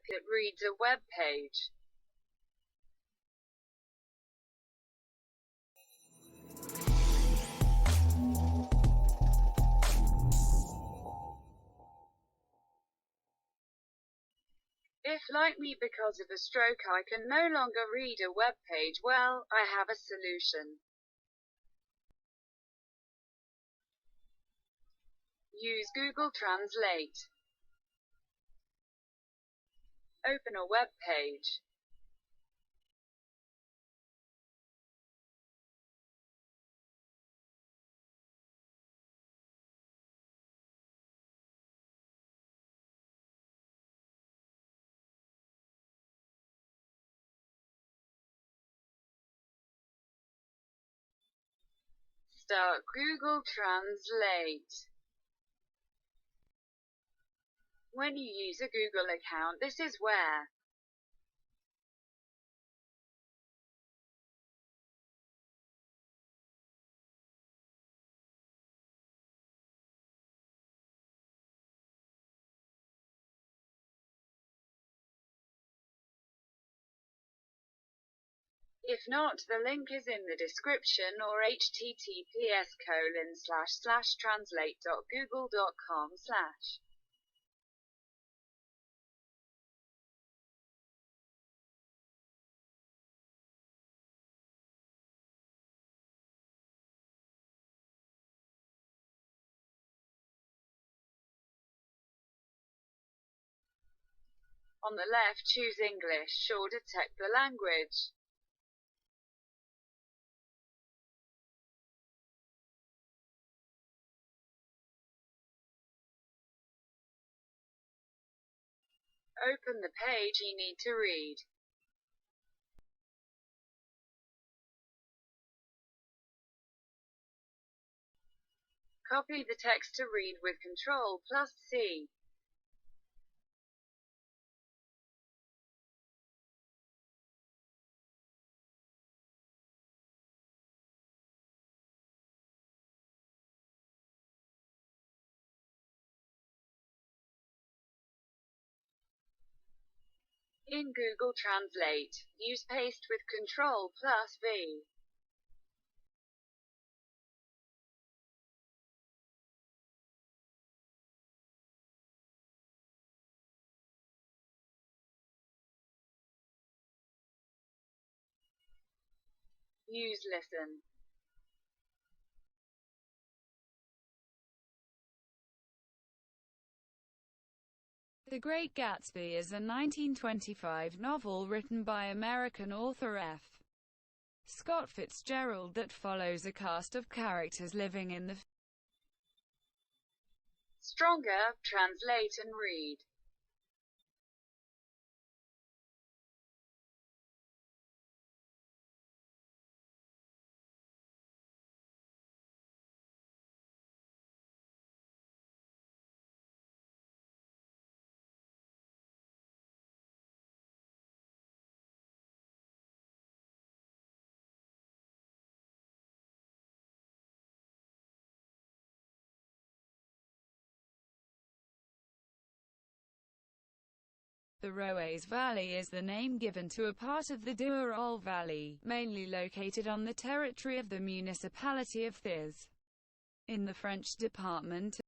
that reads a web page. If, like me, because of a stroke I can no longer read a web page, well, I have a solution. Use Google Translate. Open a web page. Start Google Translate. When you use a Google account, this is where if not, the link is in the description or https://translate.google.com/. On the left, choose English or detect the language. Open the page you need to read. Copy the text to read with Ctrl C. In Google Translate, use paste with Ctrl +V. Use listen. The Great Gatsby is a 1925 novel written by American author F. Scott Fitzgerald that follows a cast of characters living in the Stronger, translate and read. The Roays Valley is the name given to a part of the Duerol Valley, mainly located on the territory of the municipality of Thiers, in the French department